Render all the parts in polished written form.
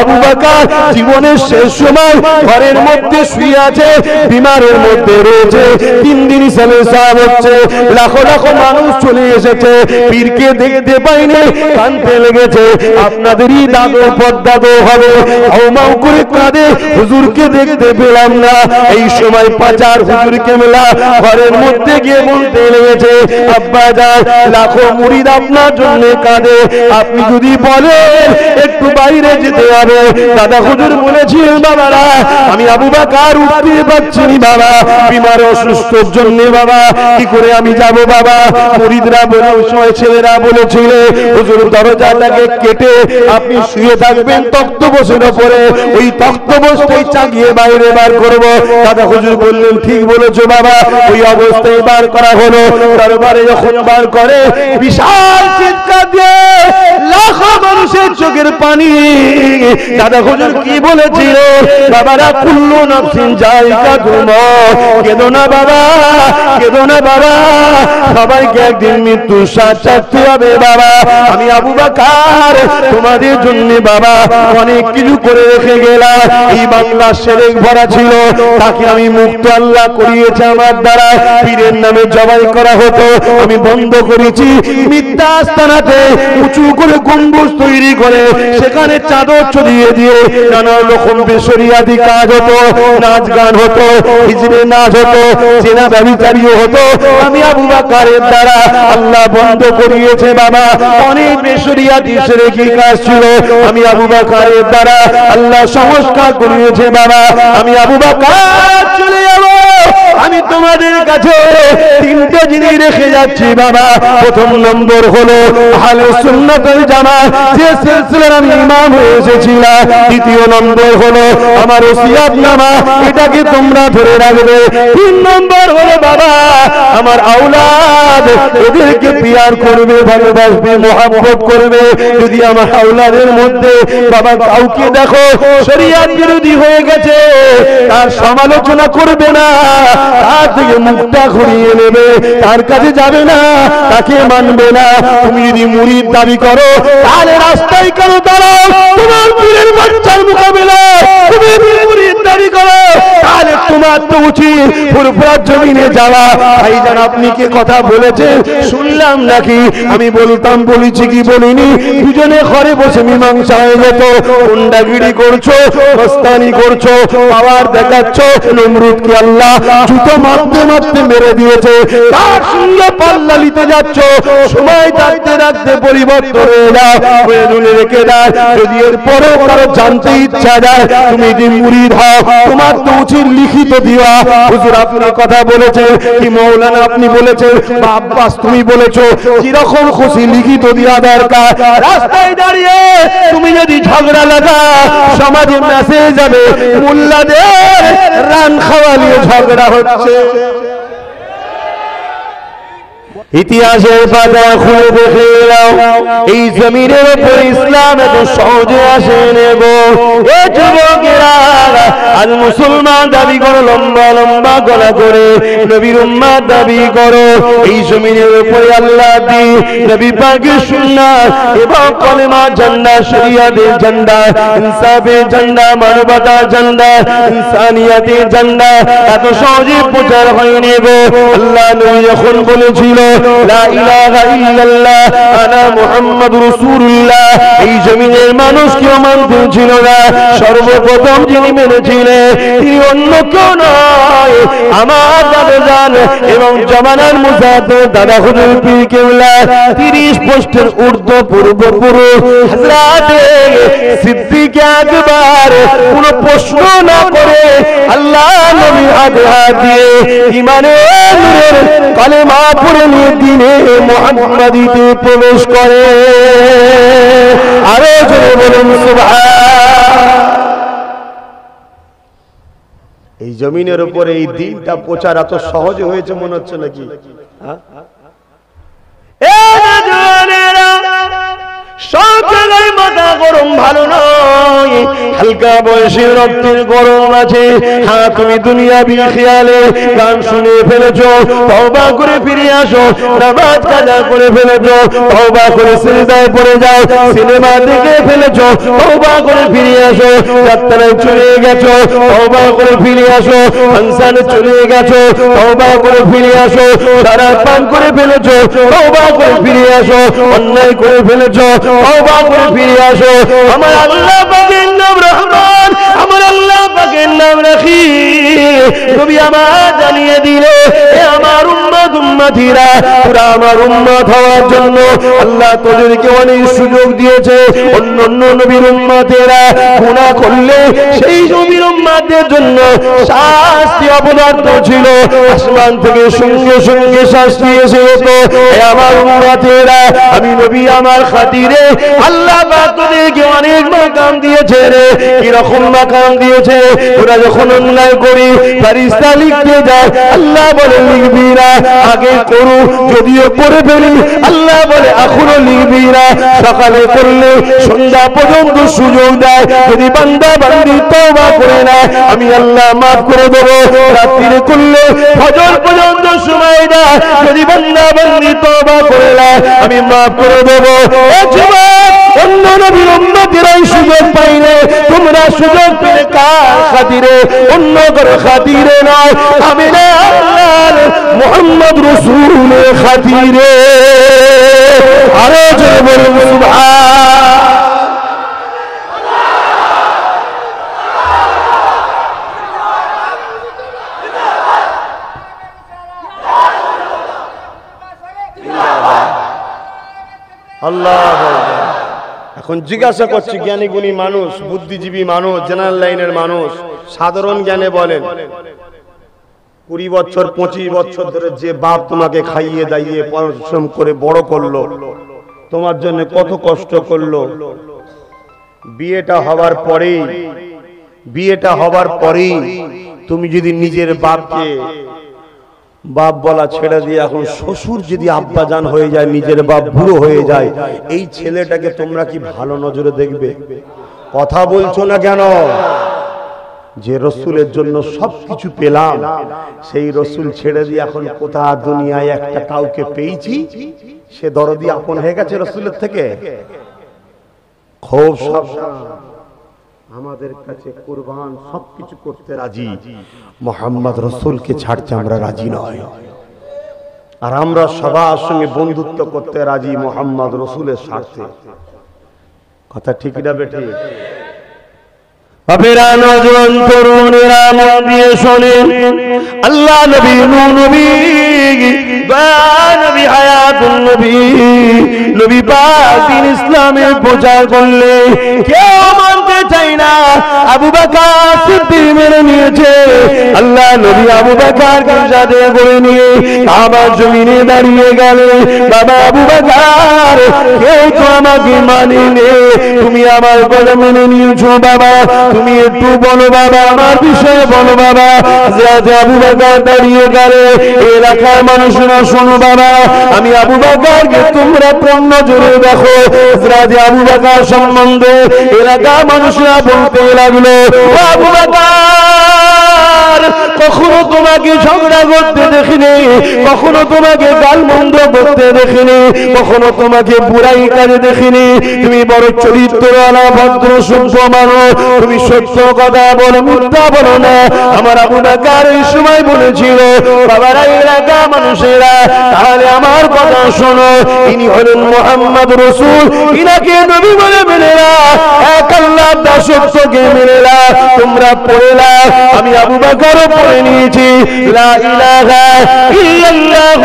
আবু বকর জীবনের শেষ সময় ঘরের মধ্যে শুয়ে আছে, বিমারের মধ্যে রয়েছে, 3 দিন সালাম হচ্ছে, লাখো লাখো মানুষ চলে এসেছে, পীরকে দেখতে পাইনি, কাঁদতে লেগেছে। আপনাদেরই দাদু পদ্দাদু হবে, হাউমাউ করে কাঁদে, হুজুরকে দেখতে পেলাম না। এই সময় পাচার হুজুরকে মেলা ঘরের মধ্যে গিয়ে বলতে লেগেছে, আব্বা যান লাখো মুরিদ আপনার জন্য কাঁদে, আপনি যদি বলেন একটু বাইরে যেতে হবে। দাদা হুজুর বলেছিলেন, বাবারা আমি আবু বকর উঠতে পারছি না বাবা, বিমার অসুস্থর জন্য বাবা, কি করে আমি যাব বাবা। মুরিদরা বলে, ওই সময় ছেলেরা বলেছিল, হুজুর দরজাটাকে কেটে আপনি শুয়ে থাকবেন তক্তপোষের উপরে, ওই তক্তপোষটাই চাগিয়ে বাইরে বার করব। দাদা হুজুর বললেন, ঠিক বলেছো বাবা। ওই অবস্থায় বার করা হলো। দরবারে যখন বার করে, বিশাল চিৎকার দিয়ে লাখো মানুষের চোখের পানি। দাদা হুজুর কি বলেছিল, বাবারা কুল্লু নাফসিন যায়িকাতুল মউত, কেঁদো না বাবা, কেঁদো না বাবা, সবাইকে একদিন মৃত্যুর স্বাদ চাখতে হবে বাবা। আমি আবু বকর তোমাদের জন্য বাবা অনেক কিছু করে রেখে গেলাম। এই বাংলা শেরেক ভরা ছিল, তাকে আমি মুক্ত আল্লাহ করিয়েছে আমার দ্বারা। পীরের নামে জবাই করা হতো, আমি বন্ধ করেছি। মিথ্যা আস্তানাতে উঁচু করে গম্বুজ তৈরি করে সেখানে চাদর ছড়িয়ে দিয়ে নানা রকম বেশরিয়াতি কাজ হতো, নাচ গান হতো, হিজড়ে নাচ হতো, চেনা ব্যভিচারীও হতো। আমি আবু বকরের দ্বারা আল্লাহ বন্ধ করিয়েছে বাবা। অনেক বেশরিয়াতি শিরকি কাজ ছিল, আমি আবু বকরের দ্বারা আল্লাহ সংস্কার করিয়েছে বাবা। আমি আবু বকর চলে যাব। আমি তোমাদের কাছে 3টে জিনিস রেখে যাচ্ছি বাবা। প্রথম নম্বর হলো আহলে সুন্নাত ওয়াল জামাত, যে সিলসিলার আমি ইমাম হয়ে এসেছিলাম। দ্বিতীয় নম্বর হলো আমার ওসিয়তনামা, এটাকে তোমরা ধরে রাখবে। 3 নম্বর হলো বাবা আমার আওলাদ, এদেরকে পিয়ার করবে, ভালোবাসবে, মহব্বত করবে। যদি আমার আওলাদের মধ্যে বাবা কাউকে দেখো শরীয়ত বিরোধী হয়ে গেছে, তার সমালোচনা করবে না, তার থেকে মুখটা ঘুরিয়ে নেবে, তার কাছে যাবে না, তাকে মানবে না। তুমি যদি মুরিদ দাবি করো, তাহলে রাস্তায় কেন দাঁড়াও, তোমার পীরের বাচ্চার মোকাবিলা। তুমি মুরিদ দাবি করো, তাহলে তোমার তো উচিত ফুরফুরার জমিনে যাওয়া। ভাইজান আপনি কি কথা বলেছেন শুনলাম নাকি? আমি বলতাম, বলেছি কি বলিনি? দুজনে ঘরে বসে মীমাংসা হয়ে যেত। গুন্ডাগিরি করছো, মস্তানি করছো, পাওয়ার দেখাচ্ছ। নমরুদকে আল্লাহ জুতো মারতে মারতে মেরে দিয়েছে, তার সঙ্গে পাল্লা নিতে যাচ্ছ। সময় থাকতে থাকতে পরিবর্তন হয়ে যাও, প্রয়োজনে রেখে দাও। যদি এর পরেও কারো জানতে ইচ্ছা যায় তুমি যদি মুরিদ হও, তোমার তো উচিত লিখিত দিওয়া। হুজুর আপনি কথা বলেছেন, কি মৌলানা আপনি বলেছেন, বা আব্বাস তুমি বলেছো, কিরকম খুশি লিখিত দেওয়া দরকার। রাস্তায় দাঁড়িয়ে তুমি যদি ঝগড়া লাগা, সমাজে মেসেজ যাবে মোল্লাদের রান খাওয়া নিয়ে ঝগড়া হচ্ছে। ইতিহাসের পাতা খুলে দেখে নাও, এই জমিনের উপর ইসলাম এত সহজে আসে নেব। এ যুবকেরা আজ মুসলমান দাবি করো, লম্বা লম্বা গলা করে নবীর উম্মত দাবি করো। এই জমিনের উপরে আল্লাহ দ্বীন, নবী পাকের সুন্নাত এবং কলেমার ঝান্ডা, শরিয়াতের ঝান্ডা, ইনসাফের ঝান্ডা, মানবতার ঝান্ডা, ইনসানিয়াতের ঝান্ডা এত সহজে প্রচার হয়ে নেব। আল্লাহ নবী যখন বলেছিল লা ইলাহা ইল্লাল্লাহ আনা মুহাম্মাদুর রাসূলুল্লাহ, এই জমিনের মানুষ কেউ মানতে ছিল না। সর্বপ্রথম যিনি মেনেছিলেন তিনি অন্য কেউ নয়, আমার দাদাজান এবং জমানার মুজাহিদ দাদা হুজুর পীর কেবলা 30 পোস্টের ঊর্ধ্ব পূর্বপুরুষ হযরত সিদ্দিক আকবর কোনো প্রশ্ন না করে আল্লাহ নবীর হাত দিয়ে ঈমানের নূরের কালেমা পড়ে নিয়ে দিনে মুহাম্মাদিতে প্রবেশ করে। আরো জোরে বলুন সুবহান। এই জমিনের উপরে এই দিনটা প্রচার এত সহজে হয়েছে মনে হচ্ছে নাকি? সকলের মাথা গরম ভালো নয়, হালকা বয়সে রক্তের গরম আছে। হ্যাঁ, তুমি দুনিয়াবি খেয়ালে গান শুনে ফেলেছো, তওবা করে ফিরে আসো। নামাজ কাজা করে ফেলেছো, তওবা করে সিজদায় পড়ে যাও। সিনেমা দেখে ফেলেছো, তওবা করে ফিরে আসো। যাত্রায় চলে গেছো, তওবা করে ফিরে আসো। ফাংশনে চলে গেছো, তওবা করে ফিরে আসো। শরাব পান করে ফেলেছো, তওবা করে ফিরে আসো। অন্যায় করে ফেলেছো, তওবা করে ফিরে আসো। আমার আল্লাহ পাকের নাম রহমান, আমার আল্লাহ পাকের নাম রহিম। নবী আমার জানিয়ে দিলে, এ আমার উম্মত উম্মতিরা, তোরা আমার উম্মত হওয়ার জন্য আল্লাহ তোদেরকে অনেক সুযোগ দিয়েছে। অন্য নবীর উম্মতেরা গুনাহ করলে সেই নবীর উম্মতদের জন্য শাস্তি অপদার্থ ছিল, আসমান থেকে সঙ্গে সঙ্গে শাস্তি এসে যেত। এ আমার উম্মতেরা, আমি নবী আমার খাতিরে আল্লাহ পাক তোদেরকে অনেক মাকাম দিয়েছে রে। কিরকম মাকাম দিয়েছে? ওরা যখন অন্যায় করি ফেরেশতা লিখতে যায়, আল্লাহ বলে লিখবি না, আগে করু, যদিও করে ফেলি আল্লাহ বলে এখনো লিখবি না। সকালে করলে সন্ধ্যা পর্যন্ত সুযোগ দেয়, যদি বান্দা বান্দি তওবা করে না আমি আল্লাহ মাফ করে দেবো। রাত্রিরে করলে ফজর পর্যন্ত সময় দেয়, যদি বান্দা বান্দি তওবা করে না আমি মাফ করে দেবো। অন্য নবীর উম্মতেরাই সুযোগ পাইলে তোমরা সুযোগ পেলে কার খাতিরে? অন্য কারো খাতিরে নয়, আমি না আল্লাহর মুহাম্মদ রাসূলের খাতিরে। আরো জোরে বলুন সুবহান। আল্লাহ। এখন জিজ্ঞাসা করছি, জ্ঞানী গুণী মানুষ, বুদ্ধিজীবী মানুষ, জেনারেল লাইনের মানুষ, সাধারণ জ্ঞানে বলেন, 20 বছর 25 বছর ধরে যে বাপ তোমাকে খাইয়ে দাইয়ে পরিশ্রম করে বড় করলো, তোমার জন্য কত কষ্ট করলো, বিয়েটা হবার পরেই তুমি যদি নিজের বাপকে বাপ বলা ছেড়ে দিয়ে এখন শ্বশুর যদি আব্বাজান হয়ে যায়, নিজের বাপ বুড়ো হয়ে যায়, এই ছেলেটাকে তোমরা কি ভালো নজরে দেখবে? কথা বলছো না কেন? যে রসুলের জন্য সবকিছু পেলাম, সেই রসুল ছেড়ে দিয়ে এখন কোথা দুনিয়ায় একটা কাউকে পেয়েছি, সে দরদি আপন হয়ে গেছে রসুলের থেকে। খুব সাবধান, আমাদের কাছে কুরবান সবকিছু করতে রাজি, মুহাম্মদ রাসূলকে ছাড়তে আমরা রাজি নয়। আর আমরা সবার সঙ্গে বন্ধুত্ব করতে রাজি মুহাম্মদ রাসূলের স্বার্থে। কথা ঠিক না বেঠি? বাপেরা, নজওয়ান তরুণেরা মন দিয়ে শোনেন, আল্লাহ নবী, নূর নবী, দয়া নবী, হায়াতুন নবী, নবী পাক দিন ইসলামের প্রচার করলে কেউ মানতে চাই না। আবু বকর সিদ্দিক মেনে নিয়েছে। আল্লাহ নবী আবু বকরকে সাথে করে নিয়ে কাবার জমিনে দাঁড়িয়ে গেলে, বাবা আবু বকর, কেউ তো আমাকে মানেনি, তুমি আমার কথা মেনে নিয়েছো বাবা, তুমি একটু বলো বাবা, আমার বিষয়ে বলো বাবা। হযরত আবু বকর দাঁড়িয়ে গেলে, এলাকার মানুষরা শোনো বাবা, আমি আবু বকরকে তোমরা কোন নজরে দেখো। হযরত আবু বকর সম্বন্ধে এলাকার মানুষরা বলতে লাগলো, আবু বকর, কখনো তোমাকে ঝগড়া করতে দেখিনি, কখনো তোমাকে গালমন্দ করতে দেখিনি, কখনো তোমাকে বুড়াই কাজে দেখিনি, তুমি বড় চরিত্রওয়ালা ভদ্র সভ্য মানুষ, তুমি সত্য কথা বলো, মিথ্যা বলো না। আমার আবু বকর এই সময় বলেছিল, বাবারা এলাকা মানুষেরা, তাহলে আমার কথা শোনো, ইনি হলেন মুহাম্মদ রাসূল, ইনাকে নবী বলে মেনে না, এক আল্লাহর দাসত্বকে মেনে না। তোমরা পড়ে না, আমি আবু বকরও পড়ে নিয়েছি, লা ইলাহা ইল্লাল্লাহ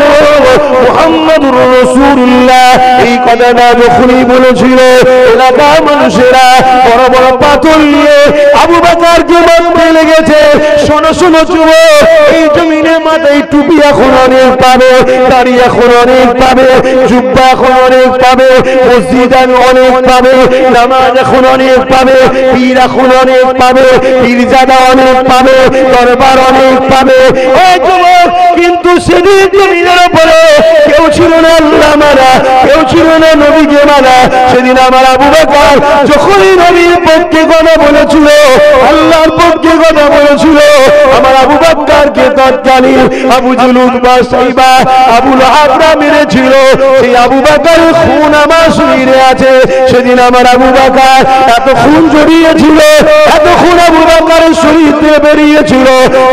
মুহাম্মাদুর রাসূলুল্লাহ। এই কথাটা যখনই বলেছিল, এলাকার মানুষেরা বড় বড় পাথর নিয়ে আবু বকরকে মারতে লেগেছে। শোনো শোনো যুবক, এই জমিনের মাথায় টুপি এখন অনেক পাবে, দাড়ি এখন অনেক পাবে, জুব্বা এখন অনেক পাবে, মসজিদ অনেক পাবে, নামাজ এখন অনেক পাবে, পীর এখন অনেক পাবে, পীরজাদা অনেক পাবে, দরবার অনেক পাবে। এই যুবক, কিন্তু সেদিন জমিনের উপরে কেউ ছিল না আল্লাহ মারা, কেউ ছিল না নবীকে মারা। সেদিন আমার আবু বকর যখনই নবীর পক্ষে কথা বলেছিল, আল্লাহর পক্ষে কথা বলেছিল, আমার আবু বকরকে তৎকালীন আবু জুলুদ বা সাইবা আবু লাহাবরা মেরেছিল। সেই আবু বকরের খুন আমার শরীরে আছে। সেদিন আমার আবু বকর এত খুন জড়িয়েছিল, এত খুন আবু বকরের শরীর থেকে বেরিয়েছিল,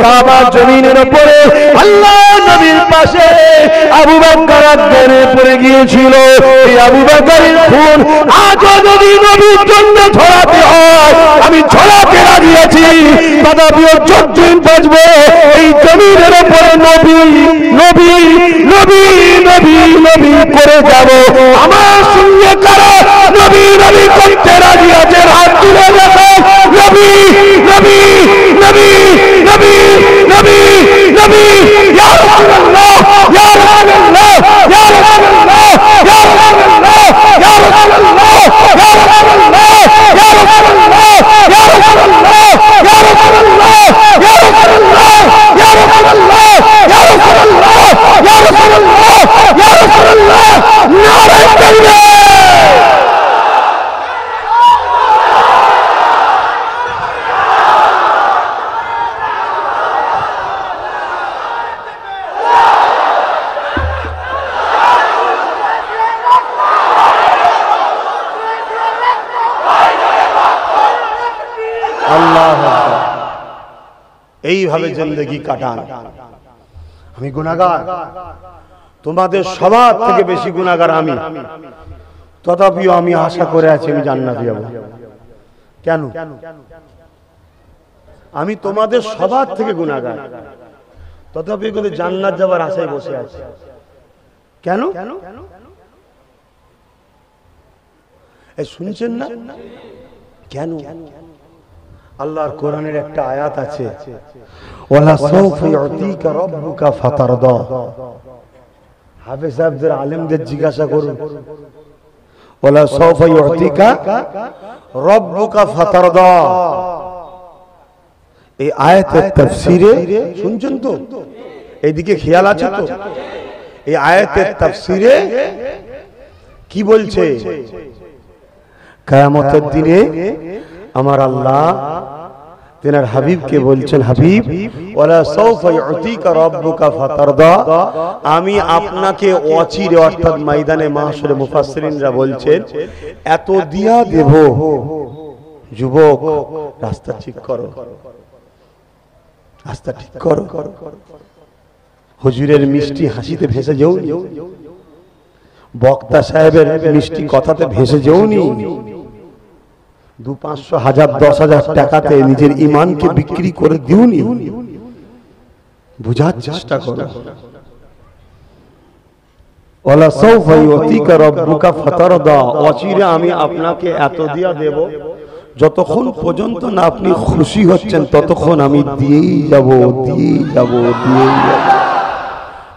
কাবার জমিনের উপরে আল্লাহ নবীর পাশে আবু বকর আগুনে পড়ে গিয়েছিল। এই আবু বকরের খুন আজও যদি নবীর জন্য ছড়াতে হয়, আমি ছড়াতে রাজি আছি। তথাপিও যতদিন বাঁচবো এই জমিনের উপরে নবী নবী নবী নবী নবী করে যাব। আমার সঙ্গে কারা নবী নবী করতে রাজি আছে? হাত তুলে দেখো। নবী নবী নবী নবী নবী নবী, ইয়া রাসূলুল্লাহ, ইয়া রাসূলুল্লাহ, ইয়া রাসূলুল্লাহ, ইয়া রাসূলুল্লাহ, ইয়া রাসূলুল্লাহ, ইয়া রাসূলুল্লাহ, ইয়া রাসূলুল্লাহ, ইয়া রাসূলুল্লাহ, ইয়া রাসূলুল্লাহ, ইয়া রাসূলুল্লাহ, ইয়া রাসূলুল্লাহ, ইয়া রাসূলুল্লাহ, ইয়া রাসূলুল্লাহ, ইয়া রাসূলুল্লাহ, নারে তাকবীর। এইভাবে জিন্দেগি কাটান। আমি গুনাহগার, তোমাদের সবার থেকে বেশি গুনাহগার আমি। তথাপিও আমি আশা করে আছি আমি জান্নাতে যাব। কেন? আমি তোমাদের সবার থেকে গুনাহগার, তথাপিও কিন্তু জান্নাত যাবার আশায় বসে আছি। কেন? এই শুনছেন না? কেন? আল্লাহর কোরআনের একটা আয়াত আছে, ওয়ালা সাউফা ইউতিকা রাব্বুকা ফাতারদা। হাফেজ সাহেবদের আলেমদের জিজ্ঞাসা করুন, ওয়ালা সাউফা ইউতিকা রাব্বুকা ফাতারদা, এই আয়াতের তাফসীরে শুনছেন তো? এইদিকে খেয়াল আছে তো? এই আয়াতের তাফসীরে কি বলছে? কিয়ামতের দিনে আমার আল্লাহ তিনার হাবিবকে বলছেন, হাবিব ওয়ালা সাউফা ইউতিকা রাব্বুকা ফাতারদা, আমি আপনাকে অচিরে অর্থাৎ ময়দানে মাহশরে মুফাসসিরিনরা বলছেন এত দিয়া দেব। যুবক, রাস্তা ঠিক করো, রাস্তা ঠিক করো। হুজুরের মিষ্টি হাসিতে ভেসে যাও, বক্তা সাহেবের মিষ্টি কথাতে ভেসে যাওনি। 200, 500, 1000, 10,000 টাকাতে নিজের ঈমানকে বিক্রি করে দিওনি। বুঝার চেষ্টা করো। ওয়ালা সাউফা ইউতিকা রাব্বুকা ফাতারদা, অচিরে আমি আপনাকে এত দিয়া দেব, যতক্ষণ পর্যন্ত না আপনি খুশি হচ্ছেন ততক্ষণ আমি দিয়েই যাব, দিয়েই যাব, দিয়েই যাব।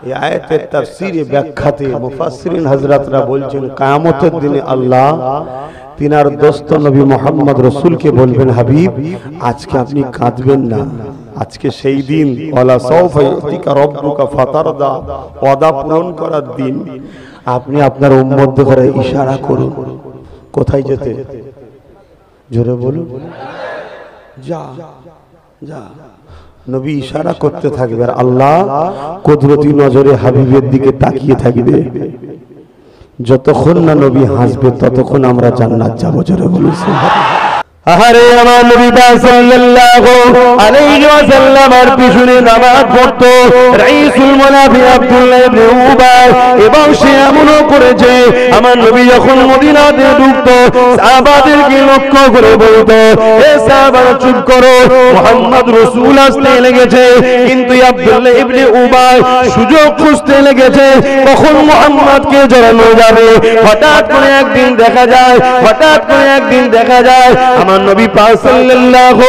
এই আয়াতের তাফসীরে ব্যাখ্যাতে মুফাসসিরিন হযরতরা বলছেন, কিয়ামতের দিনে আল্লাহ তিনার দোস্ত নবী মুহাম্মদ রাসূলকে বলবেন, হাবিব আজকে আপনি কাঁদবেন না, আজকে সেই দিন ওয়ালা সাউফা ইউতিকা রাব্বুকা ফাতারদা, ওয়াদা পূরণ করার দিন। আপনি আপনার উম্মতদের করে ইশারা করুন কোথায় যেতে, জোরে বলুন, যা যা। নবী ইশারা করতে থাকবে আর আল্লাহ কুদরতি নজরে হাবিবের দিকে তাকিয়ে থাকবে। যতক্ষণ না নবী হাসবে ততক্ষণ আমরা জান্নাত যাব। জোরে বলুন সুবহানাল্লাহ। আহারে আমার নবী সাল্লাল্লাহু আলাইহি ওয়াসাল্লামের পিছনে নামাজ পড়তো রাইসুল মুনাফিক আব্দুল্লাহ ইবনে উবাই, এবং সে এমনও করেছে আমার নবী যখন মদিনাতে ঢুকতো সাহাবাদেরকে লক্ষ্য করে বলতো, এ সাহাবারা চুপ করো, মুহাম্মদ রাসূল আসতে লেগেছে। কিন্তু আব্দুল্লাহ ইবনে উবাই সুযোগ খুঁজতে লেগেছে কখন মুহাম্মদকে জড়ানো যাবে। হঠাৎ করে একদিন দেখা যায় আমার নবী পাক সাল্লাল্লাহু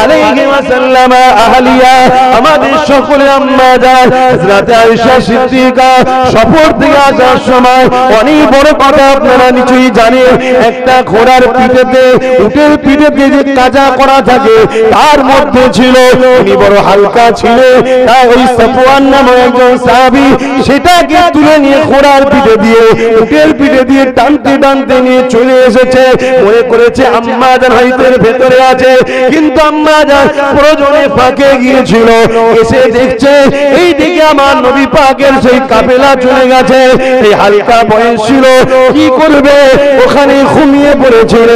আলাইহি ওয়াসাল্লাম আহলিয়া আমাদের সকলে আম্মা জান হযরত আয়েশা সিদ্দিকা সফর থেকে আসার সময় অনেক বড় কথা আপনারা নিশ্চয়ই জানেন। একটা ঘোড়ার পিঠেতে উটের পিঠেতে যে কাজা করা থাকে তার মধ্যে ছিল, উনি বড় হালকা ছিলেন, তাই ওই সাফওয়ান নামক একজন সাহাবী সেটাকে তুলে নিয়ে ঘোড়ার পিঠে দিয়ে উটের পিঠে দিয়ে টানতে টানতে নিয়ে চলে এসেছে। মনে করেছে আম্মা জান হয়তো এর ভেতরে আছে, কিন্তু আম্মা জান প্রয়োজনে ফাঁকে গিয়েছিল। এসে দেখছে এই দিকে আমার নবী পাকের সেই কাফেলা চলে গেছে। এই হালকা বয়স ছিল, কি করবে, ওখানে ঘুমিয়ে পড়েছিল।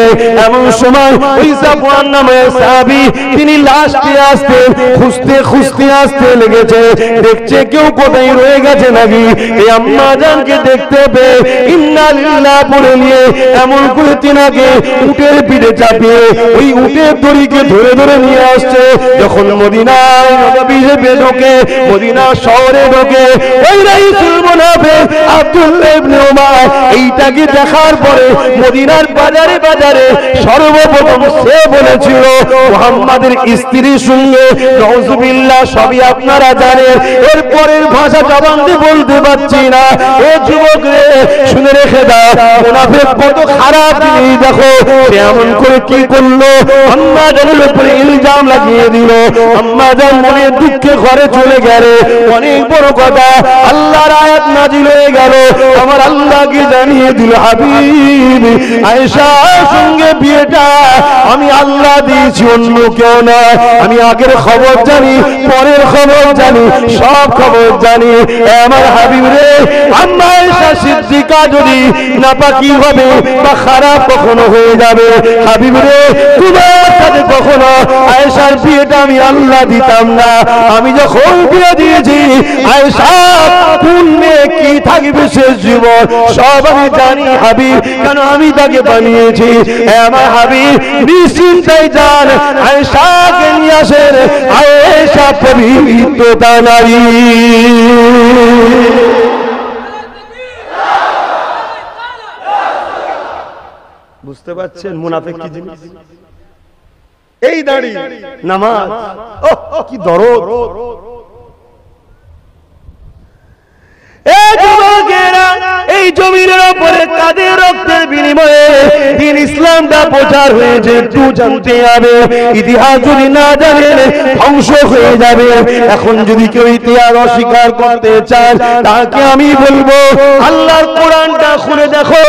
এমন সময় ওই সাফওয়ান নামের সাহাবী তিনি লাস্টে আসতে খুঁজতে খুঁজতে আসতে লেগেছে, দেখছে কেউ কোথায় রয়ে গেছে নাকি। এই আম্মা জানকে দেখতে পেয়ে ইন্না লিল্লাহ পড়ে নিয়ে এমন করে তিনাকে উটের পিঠে চাপিয়ে ওই উটের দড়িকে ধরে ধরে নিয়ে আসছে। যখন মদিনায় নবীতে ঢোকে, মদিনা শহরে ঢোকে, ওই রাইসুল মুনাফিক আব্দুল্লাহ ইবনে উমার এইটাকে দেখার পরে মদিনার বাজারে বাজারে সর্বপ্রথম সে বলেছিল মুহাম্মাদের স্ত্রীর সঙ্গে নাউজুবিল্লাহ। সবই আপনারা জানেন, এর পরের ভাষা জবান দিয়ে বলতে পারছি না। এ যুবক রে, শুনে রেখে দাও, মুনাফিক কত খারাপ জিনিস দেখো। সে এমন করে কি করলো, আম্মা জানের উপরে ইলজাম লাগিয়ে দিল। আম্মা জান মনে দুঃখে ঘরে চলে গেল। অনেক বড় কথা, আল্লাহর আয়াত নাজিল হয়ে গেল। আমার আল্লাহকে জানিয়ে দিল, হাবিব আয়েশার সঙ্গে বিয়েটা আমি আল্লাহ দিয়েছি, অন্য কেউ না। আমি আগের খবর জানি, পরের খবর জানি, সব খবর জানি। আমার হাবিব রে, আম্মা আয়েশা সিদ্দিকা যদি নাপাকি হবে বা খারাপ কখনো হয়ে যাবে, হাবিব রে তোমার সাথে কখনো আয়েশার বিয়েটা আমি আল্লাহ দিতাম না। আমি যখন বিয়ে দিয়েছি আয়েশা পুণ্যে কি থাকবে শেষ জীবন সব আমি জানি হাবিব, কেন আমি তাকে বানিয়েছি। আমার হাবিব নিশ্চিন্তায় যান, আয়েশাকে নিয়ে আসেন। আয়েশা পবিত্রতা নারী। বুঝতে পারছেন মুনাফিক কি জিনিস? এই দাঁড়ি নামাজ, কি দরদ। এই জমিনের উপরে কাদের রক্তের বিনিময়ে দিন ইসলামটা প্রচার হয়েছে, একটু জানতে হবে। ইতিহাস যদি না জানেন ধ্বংস হয়ে যাবে। এখন যদি কেউ ইতিহাস অস্বীকার করতে চান, তাকে আমি বলবো আল্লাহর কোরআনটা খুলে দেখো,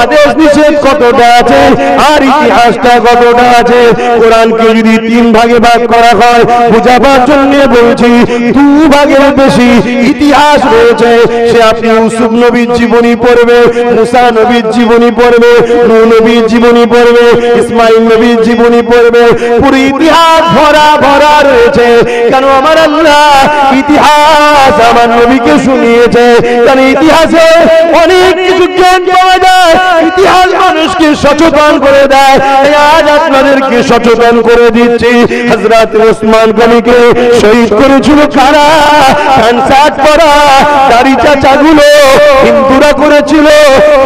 আদেশ নিষেধ কতটা আছে আর ইতিহাসটা কতটা আছে। কোরআনকে যদি 3 ভাগে ভাগ করা হয়, বুঝাবার জন্য বলছি 2 ভাগের বেশি ইতিহাস রয়েছে। সে আপনি ইউসুফ নবীর জীবনী পড়বে, মুসা নবীর জীবনী পড়বে, নূহ নবীর জীবনী পড়বে, ইসমাইল নবীর জীবনী পড়বে, পুরো ইতিহাস ভরা ভরা রয়েছে। কেন আমার আল্লাহ ইতিহাস আমার নবীকে শুনিয়েছে, কারণ ইতিহাসে অনেক কিছু জ্ঞান পাওয়া যায়। ইতিহাস মানুষকে সচেতন করে দেয়। আজ আপনাদেরকে সচেতন করে দিচ্ছি। হযরত ওসমান গনিকে শহীদ করেছিল কারা? প্যান্ট পরা দাড়ি চাচাগুলো হিন্দুরা করেছিল,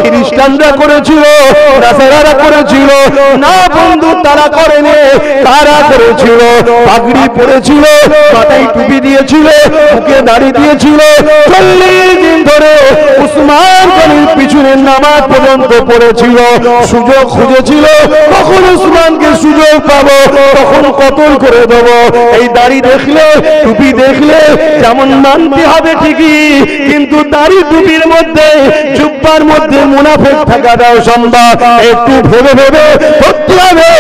খ্রিস্টানরা করেছিল, নাসারারা করেছিল না বন্ধু, তারা করেনি। তারা করেছিল পাগড়ি পরেছিল, মাথায় টুপি দিয়েছিল, মুখে দাড়ি দিয়েছিল। 40 দিন ধরে উসমান গনির পিছনে নামাজ পর্যন্ত পড়েছিল। সুযোগ খুঁজেছিল, কখন উসমানকে সুযোগ পাবো, তখন কতল করে দেবো। এই দাড়ি দেখলে, টুপি দেখলে যেমন মানতে হবে ঠিকই, কিন্তু দাড়ি টুপির মধ্যে, জুব্বার মধ্যে মুনাফিক থাকাটাও সম্ভব। একটু ভেবে ভেবে করতে হবে।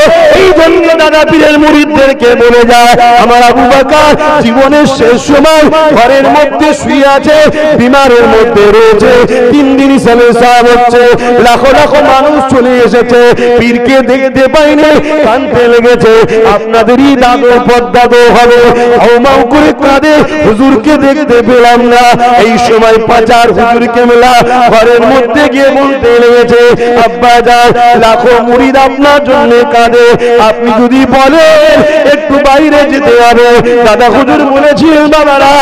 এই জন্য দাদা পীরের মুরিদদেরকে বলে যায়, আমার আবু বকর জীবনের শেষ সময় ঘরের মধ্যে শুয়ে আছে, বিমারের মধ্যে রয়েছে। 3 দিন সালে সাহেব হচ্ছে, লাখো লাখো মানুষ চলে এসেছে, পীরকে দেখতে পাইনি, কানতে লেগেছে, আপনাদেরই দাদু পদ্দাদু হবে, হাউমাউ করে কাঁদে, হুজুরকে দেখতে পেলাম না। এই সময় পাচার হুজুরকে মেলা ঘরের মধ্যে গিয়ে বলতে লেগেছে, আব্বা যান লাখো মুরিদ আপনার জন্য কাঁদে, আপনি যদি বলেন একটু বাইরে যেতে হবে। দাদা হুজুর বলেছিলেন, বাবারা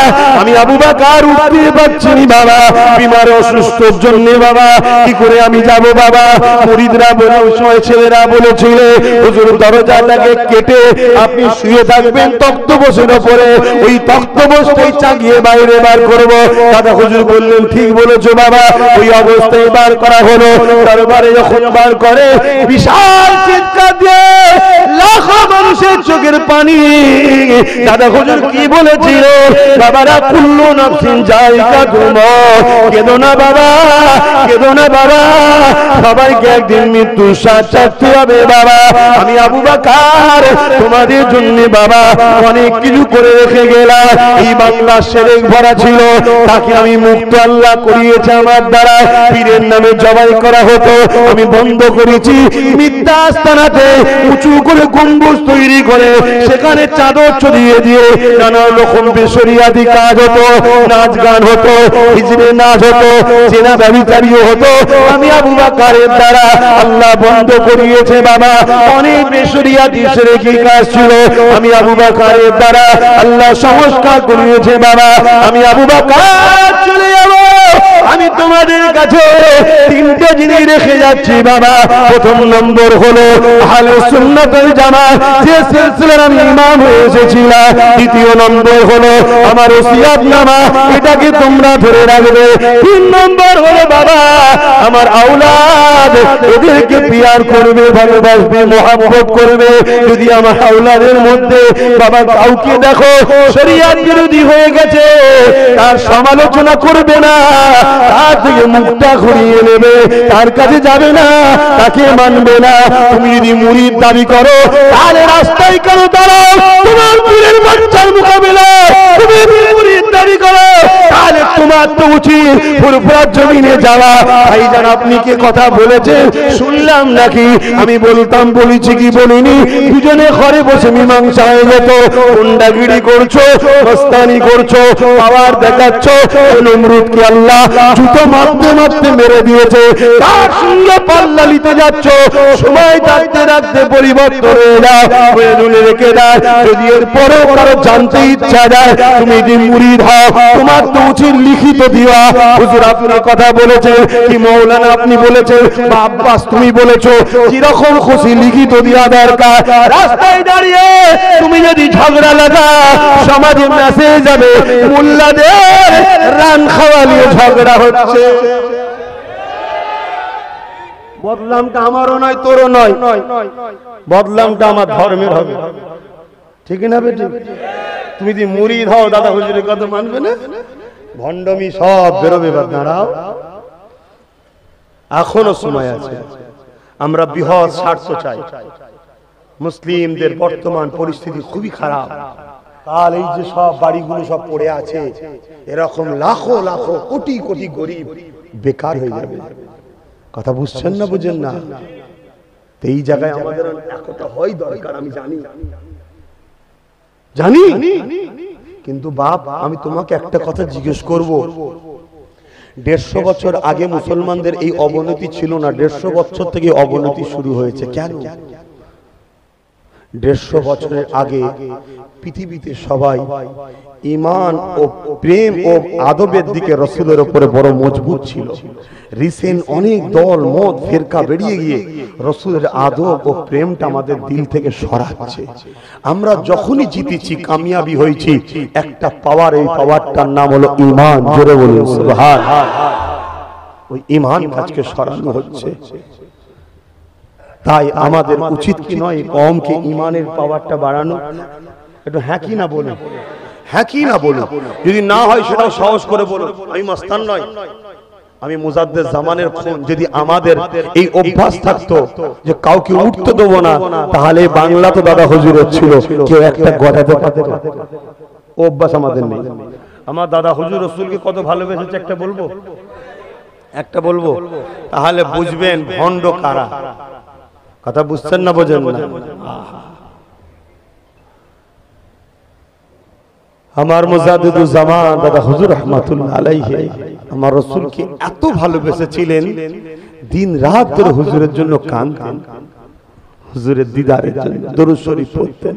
আমি আবু বকর উঠতে পারছি না বাবা, বিমার অসুস্থর জন্য বাবা, কি করে আমি যাব বাবা। মুরিদরা বলে, ওই সময় ছেলেরা বলেছিল, হুজুর দরজাটাকে কেটে আপনি শুয়ে থাকবেন তক্তপোষের উপরে, ওই তক্তপোষটাই চাগিয়ে বাইরে বার করব। দাদা হুজুর বললেন, ঠিক বলেছো বাবা। ওই অবস্থায় বার করা হলো। দরবারে যখন বার করে, বিশাল চিৎকার দিয়ে লাখো মানুষের চোখের পানি। দাদা হুজুর কি বলেছিল, বাবারা কুল্লু নাফসিন যায়িকাতুল মউত, কেঁদো না বাবা, কেঁদো না বাবা, সবাইকে একদিন মৃত্যুর স্বাদ চাখতে হবে বাবা। আমি আবু বকর তোমাদের জন্য বাবা অনেক কিছু করে রেখে গেলাম। এই বাংলা শেরেক ভরা ছিল, তাকে আমি মুক্ত আল্লাহ করিয়েছে আমার দ্বারা। পীরের নামে জবাই করা হতো, আমি বন্ধ করেছি। মিথ্যা আস্তানাতে উঁচু করে গম্বুজ তৈরি করে সেখানে চাদর ছড়িয়ে দিয়ে নানা রকম বেশরিয়াদি কাজ হতো, নাচ গান হতো, হিজড়ে নাচ হতো, চেনা ব্যভিচারীও হতো। আমি আবু বকরের দ্বারা আল্লাহ বন্ধ করিয়েছে বাবা। অনেক বেশরিয়াদি শিরকি কাজ ছিল, আমি আবু বকরের দ্বারা আল্লাহ সংস্কার করিয়েছে বাবা। আমি আবু বকর চলে যাব। আমি তোমাদের কাছে তিনটে জিনিস রেখে যাচ্ছি বাবা। প্রথম নম্বর হলো আহলে সুন্নাত ওয়াল জামাত, যে সিলসিলার আমি ইমাম হয়ে এসেছিলাম। দ্বিতীয় নম্বর হলো আমার ওসিয়তনামা, এটাকে তোমরা ধরে রাখবে। তিন নম্বর হলো বাবা আমার আওলাদ, এদেরকে পিয়ার করবে, ভালোবাসবে, মহব্বত করবে। যদি আমার আওলাদের মধ্যে বাবা কাউকে দেখো শরীয়ত বিরোধী হয়ে গেছে, তার সমালোচনা করবে না, তার থেকে মুখটা ঘুরিয়ে নেবে, তার কাছে যাবে না, তাকে মানবে না। তুমি যদি মুরিদ দাবি করো, তাহলে রাস্তায় কেন দাঁড়াও, তোমার পীরের বাচ্চার মোকাবিলা। তুমি মুরিদ দাবি করো, তাহলে তোমার তো উচিত ফুরফুরার জমিনে যাওয়া। ভাইজান আপনি কি কথা বলেছেন শুনলাম নাকি? আমি বলতাম, বলেছি কি বলিনি? দুজনে ঘরে বসে মীমাংসা হয়ে যেত। গুন্ডাগিরি করছো, মস্তানি করছো, পাওয়ার দেখাচ্ছ। নমরুদকে আল্লাহ জুতো মারতে মারতে মেরে দিয়েছে। তার সঙ্গে পাল্লা নিতে যাচ্ছ, সময় থাকতে রাখতে পরিবর্তন হয়ে যায়, প্রয়োজনে রেখে দেয়। যদি এর পরেও কারো জানতে ইচ্ছা যায় তুমি যে মুরিদ হও, তোমার তো উচিত লিখিত দিওয়া। হুজুর আপনি কথা বলেছেন কি, মৌলানা আপনি বলেছেন, বা আব্বাস তুমি বলেছো, কিরকম খুশি লিখিত দেওয়া দরকার। রাস্তায় দাঁড়িয়ে তুমি যদি ঝগড়া লাগা, সমাজে মেসেজ যাবে মোল্লাদের রান খাওয়ালিয়ে ঝগড়া হচ্ছে। বদলামটা আমারও নয়, তোরও নয়, বদলামটা আমার ধর্মের হবে। ঠিক না বেটি? তুমি যদি মুরিদ হও, দাদা হুজুরের কথা মানবে না, ভণ্ডমি সব বেরোবে। দাঁড়াও, এখনো সময় আছে। আমরা বৃহৎ স্বার্থ চাই। মুসলিমদের বর্তমান পরিস্থিতি খুবই খারাপ। কাল এই যে সব বাড়িগুলো সব পড়ে আছে, এরকম লাখো লাখো কোটি কোটি গরিব বেকার হয়ে যাবে। কথা বুঝছেন না, বুঝেন না? এই জায়গায় আমাদের একটা হয় দরকার, আমি জানি জানি কিন্তু বাপ, আমি তোমাকে একটা কথা জিজ্ঞেস করব। 150 বছর আগে মুসলমানদের এই অবনতি ছিল না, 150 বছর থেকে অবনতি শুরু হয়েছে। কেন? 150 বছরের আগে পৃথিবীতে সবাই ঈমান ও প্রেম ও আদবের দিকে রাসূলের উপরে বড় মজবুত ছিল। রিসেন্ট অনেক দল মত ফিরকা বেরিয়ে গিয়ে রাসূলের আদব ও প্রেমটা আমাদের দিল থেকে সরাচ্ছে। আমরা যখনই জিতেছি, কামিয়াবি হয়েছি, একটা পাওয়ার, এই পাওয়ারটার নাম হলো ঈমান। জোরে বলুন সুবহানাল্লাহ। ওই ঈমান আজকে সরানো হচ্ছে। তাই আমাদের উচিত কি নয় কমকে ঈমানের পাওয়ারটা বাড়ানো? একটু হ্যাঁ কি না বলুন, হ্যাঁ কি না বলুন। যদি না হয় সেটাও সাহস করে বলুন, আমি মাস্তান নয়, আমি মুজাদ্দেদ জামানের খুন। যদি আমাদের এই অভ্যাস থাকতো যে কাউকে উঠতে দেবো না, তাহলে বাংলা তো দাদা হুজুরের ছিল, কেউ একটা গড়াতে পারত না। অভ্যাস আমাদের নেই। আমার দাদা হুজুর রাসূলকে কত ভালোবেসেছে একটা বলবো, একটা বলবো, তাহলে বুঝবেন ভণ্ড কারা। কথা বুঝছেন না, বোঝেন না? আমার মুজাদ্দিদুল জামান দাদা হুজুর রাহমাতুল্লাহ আলাইহি আমার রাসূলকে এত ভালোবেসেছিলেন, দিন রাত ধরে হুজুরের জন্য কাঁদতেন, হুজুরের দিদারের জন্য দরুদ শরীফ পড়তেন।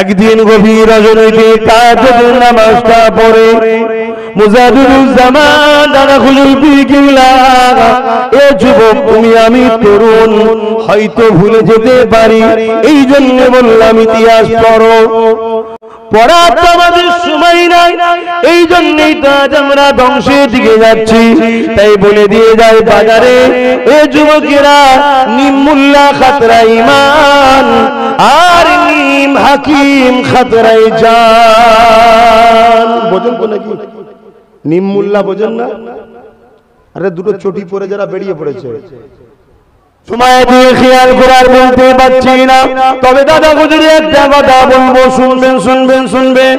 একদিন গভীর রজনীতে তাহাজ্জুদের নামাজটা পড়ে মুজাদ্দিদুল জামান দাদা হুজুর কিবলা, এ যুবক তুমি আমি তরুণ, হয়তো ভুলে যেতে পারি, এই জন্য বললাম ইতিহাস পড়ো। পড়ার তো আমাদের সময় নাই, এই জন্যই তো আজ আমরা ধ্বংসের দিকে যাচ্ছি। তাই বলে দিয়ে যায় বাজারে, এ যুবকেরা নিম মুল্লা খাতরা ইমান, আর নিম হাকিম খাতরাই জান। বোঝেন তো নাকি? নিম মুল্লা বোঝেন না? আরে দুটো চটি পরে যারা বেরিয়ে পড়েছে, সময় দিয়ে খেয়াল করার বলতে পারছি না, তবে দাদা হুজুরের একটা কথা বলবো, শুনবেন শুনবেন শুনবেন।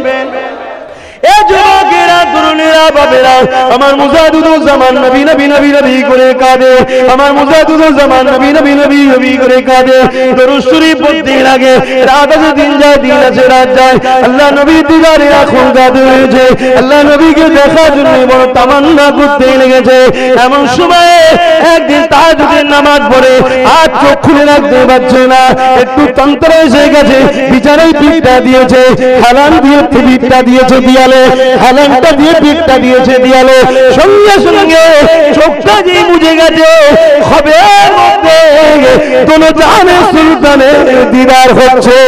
এ যুবকেরা তরুণেরা বাবেরা, আমার মুজাদ্দিদুল জামান নবী নবী নবী নবী করে কাঁদে, আমার মুজাদ্দিদুল জামান নবী নবী নবী নবী করে কাঁদে। দরুদ শরীফ পড়তে লাগে, রাত আছে দিন যায়, দিন আছে রাত যায়, আল্লাহ নবী দিদারে এখন কাঁদে রয়েছে, আল্লাহ নবীকে দেখার জন্য বড় তামান্না করতে লেগেছে। এমন সময়ে একদিন তাহাজ্জুদের নামাজ পড়ে আর চোখ খুলে রাখতে পারছে না, একটু তন্ত্র এসে গেছে, বিচারেই পিঠটা দিয়েছে, হালান দিয়ে পিঠটা দিয়েছে দিয়ালে, হালানটা দিয়ে পিঠটা দিয়েছে দিয়ালে, সঙ্গে সঙ্গে চোখটা যে মুজে গেছে, খবের মধ্যে দোনো জাহানের সুলতানের দিদার হচ্ছে।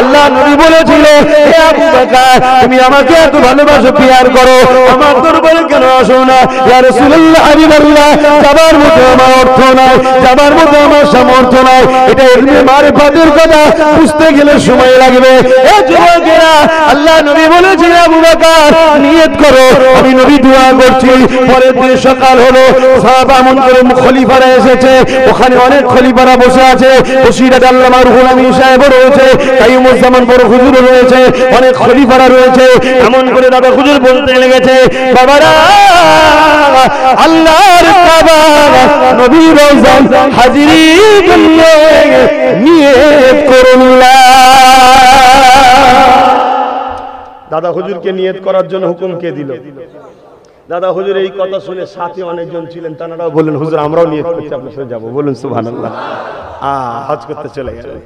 আল্লাহ নবী বলেছিল, হে আবু বকর তুমি আমাকে এত ভালোবাসো, পিয়ার করো, আমার দরবারে কেন আসো না? ইয়া রাসূলুল্লাহ হাবিবাল্লাহ, যাবার মতো আমার অর্থ নাই, যাবার মতো আমার সামর্থ্য নাই, এটা ইলমে মারিফাতের কথা, বুঝতে গেলে সময় লাগবে। এ যুবকেরা, আল্লাহ নবী বলেছেন আবু বকর নিয়ত করো, আমি নবী দোয়া করছি। পরের দিন সকাল হলো, সাহাবা আমন করে খলিফারা এসেছে, ওখানে অনেক খলিফারা বসে আছে, বসিরাত আল্লামা রুহুল আমিন সাহেব রয়েছে, কাইয়ুমুজ্জামান বড় হুজুর রয়েছে, অনেক খলিফারা রয়েছে। এমন করে দাদা হুজুর বলতে লেগেছে, বাবারা আল্লাহর কাবা নবী রওজা হাজিরির জন্য নিয়ত করুন। দাদা হুজুরকে নিয়ত করার জন্য হুকুম কে দিল? দাদা হুজুর এই কথা শুনে সাথে অনেকজন ছিলেন, তারাও বললেন হুজুর আমরাও নিয়ত করছি আপনার সাথে যাবো। বলুন সুবহানাল্লাহ। হজ করতে চলে গেলেন।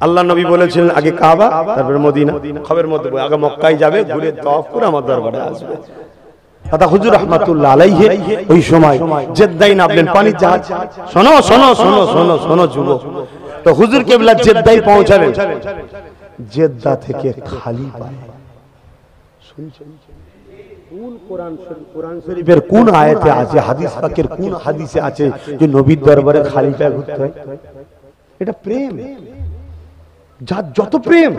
আল্লাহ নবী বলেছিলেন আগে কাবা, তারপর মদিনা, খবরের মধ্যে আগে মক্কায় যাবে, ঘুরে তওয়াফ করে আমার দরবারে আসবে। দাদা হুজুর রাহমাতুল্লাহ আলাইহি ওই সময় জেদ্দায় নামলেন পানির জাহাজ। শোনো শোনো শোনো শোনো শোনো যুবক, তো হুজুর কিবলা জেদ্দায় পৌঁছালেন, জেদ্দা থেকে খালি পায়ে শুনছেন কোন কোরআন শরীফের কোন আয়াতে আছে, হাদিস পাকের কোন হাদিসে আছে যে নবীর দরবারে খালি পায়ে ঘুরতে হয়? এটা প্রেম, যার যত প্রেম।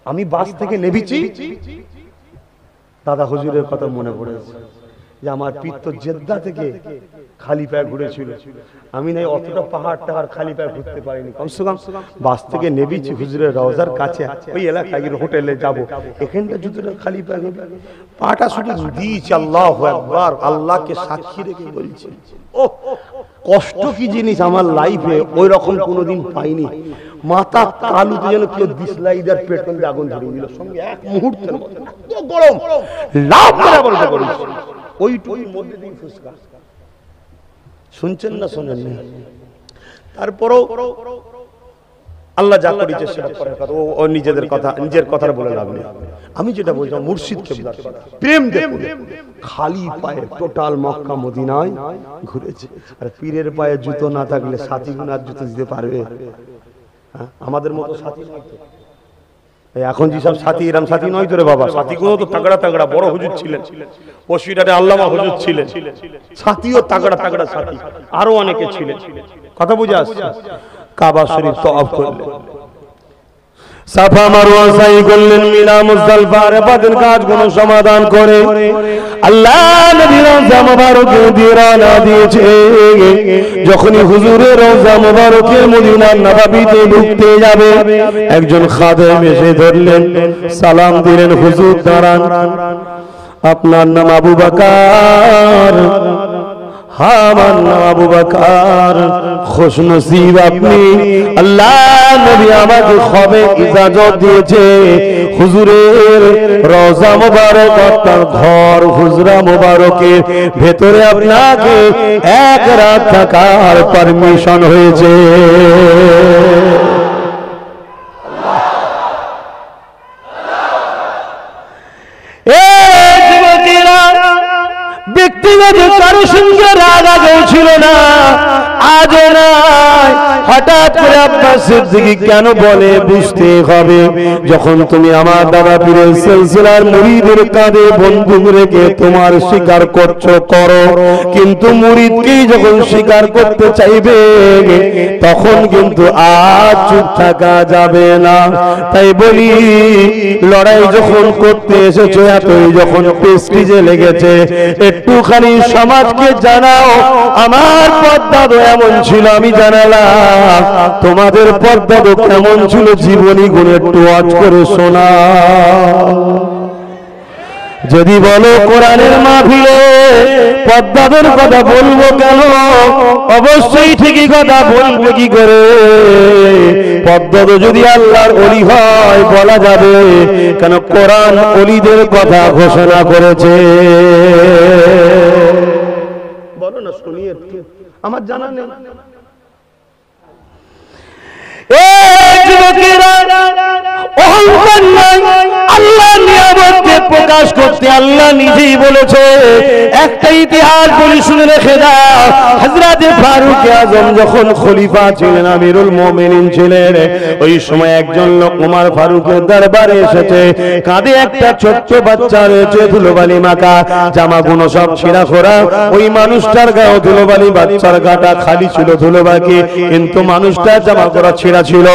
আমি বাস থেকে নেমেছি, দাদা হুজুরের কথা মনে পড়েছে যে আমার পীর তো জেদ্দা থেকে খালি পায়ে ঘুরেছিল, আমি নাই অতটা পাহাড় টাহাড় খালি পায়ে ঘুরতে পারিনি। কমসে কম বাস থেকে নেমেছি হুজুরের রওজার কাছে, ওই এলাকায় হোটেলে যাব, এখানটা জুতোটা খালি পায়ে পাটা শুধু দিয়েছি। আল্লাহু আকবার, আল্লাহকে সাক্ষী রেখে বলছি, ও কষ্ট কি জিনিস আমার লাইফে ওই রকম কোনোদিন পাইনি। মাথা কালুতে যেন কেউ ডিসলাইডার পেট্রোল দিয়ে আগুন ধরিয়ে দিল, সঙ্গে এক মুহূর্তে গরম লাভ করে বলতে করেছি ওইটুকুর মধ্যে দিন ফুসকা। শুনছেন না শোনেন না? তারপরও আল্লাহ যা করেছে সেটা পরের কথা, ও নিজেদের কথা, নিজের কথা বলে লাভ নেই। আমি যেটা বলছিলাম মুর্শিদ কিবলার কথা, প্রেম দেখুন, খালি পায়ে টোটাল মক্কা মদিনায় ঘুরেছে। আর পীরের পায়ে জুতো না থাকলে সাথী গুনার জুতো দিতে পারবে? আমাদের মতো সাথী নয় তো এখন, যেসব সাথী এরম সাথী নয় তো রে বাবা। সাথীগুলো তো তাগড়া তাগড়া বড় হুজুর ছিলেন, বসিরাটে আল্লামা হুজুর ছিলেন, সাথীও তাগড়া তাগড়া সাথী, আরো অনেকে ছিলেন। কথা বুঝে আসছে? কাবা শরীফ তওয়াফ করলেন, সাফা মারওয়া সাই করলেন, মিনা মুজদালিফা আরাফাতের কাজগুলো সমাধান করে আল্লাহ নবী রওজা মুবারকে দিয়ে রওনা দিয়েছে। যখনই হুজুরের রওজা মুবারকে মদিনা নববীতে ঢুকতে যাবে, একজন খাদেম এসে ধরলেন, সালাম দিলেন, হুজুর দাঁড়ান, আপনার নাম আবু বকর? আমার নাম আবু বকর, খুশনসিব আপনি। আল্লাহ নবী আমাকে খবে ইজাজত দিয়েছে হুজুরের রওজা মুবারক অর্থাৎ ঘর হুজরা মুবারকের ভেতরে আপনাকে এক রাত থাকার পারমিশন হয়েছে। ব্যক্তিগত কারো সঙ্গে রাগ আগেও ছিল না, আজও নাই। হঠাৎ করে আব্বাস সিদ্দিকী কেন বলে বুঝতে হবে, যখন তুমি আমার দাদা পীরের সিলসিলার মুরিদের কাঁধে বন্দুক রেখে তোমার স্বীকার করছো করো, কিন্তু মুরিদকেই যখন স্বীকার করতে চাইবে তখন কিন্তু আর চুপ থাকা যাবে না। তাই বলি লড়াই যখন করতে এসেছো, এতই যখন প্রেস্টিজে লেগেছে, একটুখানি সমাজকে জানাও আমার পর্দা তো এমন ছিল আমি জানালাম, তোমাদের পর্দা তো কেমন ছিল জীবনী গুণ একটু ওয়াজ করে শোনা। যদি বলো কোরআনের মাহফিলে পর্দাদের কথা বলবো কেন, অবশ্যই ঠিকই কথা বলবো কি করে। পর্দা তো যদি আল্লাহর ওলি হয় বলা যাবে, কেন কোরআন ওলিদের কথা ঘোষণা করেছে। বলো না শুনিয়ে, আমার জানা নেই। অহংকার নাই, আল্লাহ নিয়ামতকে প্রকাশ করতে আল্লাহ নিজেই বলেছে। একটা ইতিহাস বলি শুনে রেখে দাও। হযরত ফারুক আযম যখন খলিফা ছিলেন, আমিরুল মুমিনিন ছিলেন, ওই সময় একজন লোক ওমর ফারুকের দরবারে এসেছে। কাঁধে একটা ছোট্ট বাচ্চা রয়েছে, ধুলোবালি মাখা, জামাগুলো সব ছিঁড়া খোরা। ওই মানুষটার গায়ে ধুলোবালি, বাচ্চার গাটা খালি ছিল ধুলোবাকি, কিন্তু মানুষটার জামা করা ছিঁড়া ছিল।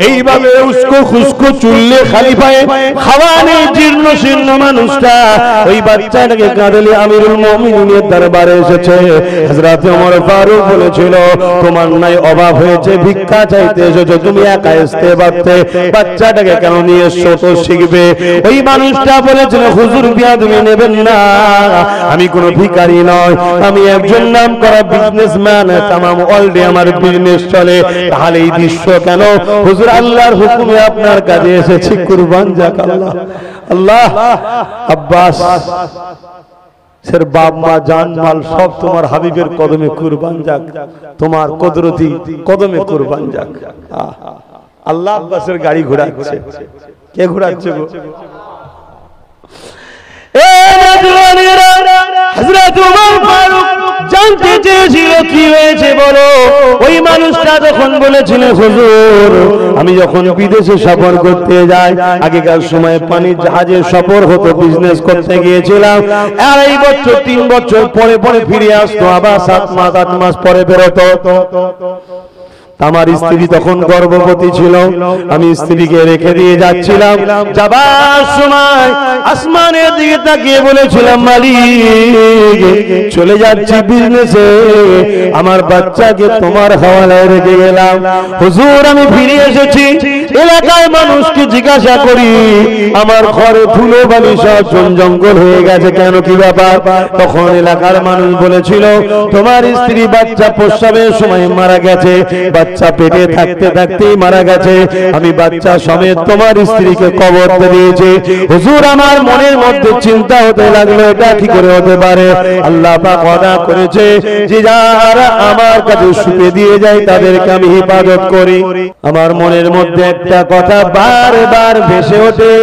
এইভাবে উস্কো খুস্কো চুললে খালি পায়ে খাওয়া নেই, জীর্ণ শীর্ণ মানুষটা ওই বাচ্চাটাকে কাঁদলে আমিরুল মুমিনিনের দরবারে এসেছে। হযরত ওমর ফারুক বলেছিল, তোমার নাই অভাব হয়েছে, ভিক্ষা চাইতে এসেছো, তুমি একা আসতে পারতে, বাচ্চাটাকে কেন নিয়ে এসছো তো শিখবে। ওই মানুষটা বলেছিল, হুজুর বিয়াদবি নেবেন না, আমি কোনো ভিখারি নয়, আমি একজন নাম করা বিজনেসম্যান, তামাম ওয়ার্ল্ডে আমার বিজনেস চলে। তাহলে এই দৃশ্য কেন হুজুর? আল্লাহর হুকুমে আপনার কাছে এসেছি, কুরবান যাক আল্লাহ। আল্লাহ আব্বাস সের বাপ মা জান মাল সব তোমার হাবিবের কদমে কুরবান যাক, তোমার কুদরতি কদমে কুরবান যাক। আল্লাহ আব্বাসের গাড়ি ঘোরাচ্ছে। কে ঘোরাচ্ছে গো? হযরত ওমর ফারুক জানতে চেয়েছিল কি হয়েছে বলো। ওই মানুষটা যখন বলেছিল, হুজুর আমি যখন বিদেশে সফর করতে যাই, আগেকার সময় পানির জাহাজে সফর হতো, বিজনেস করতে গিয়েছিলাম, 2.5 বছর 3 বছর পরে পরে ফিরে আসতো, আবার 7 মাস 8 মাস পরে বেরোতো। আমার স্ত্রী তখন গর্ভবতী ছিল, আমি স্ত্রীকে রেখে দিয়ে যাচ্ছিলাম, যাবার সময় আসমানের দিকে তাকিয়ে বলেছিলাম, মালিক চলে যাচ্ছি বিজনেসে, আমার বাচ্চাকে তোমার হাওয়ালায় রেখে গেলাম। হুজুর আমি ফিরে এসেছি, এলাকায় মানুষকে জিজ্ঞাসা করি, আমার ঘরে ধুলো বালি সব জঙ্গল হয়ে গেছে, কেন কি ব্যাপার? তখন এলাকার মানুষ বলেছিল, তোমার স্ত্রী বাচ্চা প্রসবের সময় মারা গেছে, বাচ্চা পেটে থাকতে থাকতেই মারা গেছে, আমি বাচ্চা সমেত তোমার স্ত্রীকে কবর দিয়েছি। হুজুর আমার মনের মধ্যে চিন্তা হতে লাগলো, এটা কি করে হতে পারে? আল্লাহ পাক ওয়াদা করেছে যে যারা আমার কাছে শুয়ে দিয়ে যায় তাদেরকে আমি হিফাজত করি। আমার মনের মধ্যে একটা কথা বারবার ভেসে ওঠে,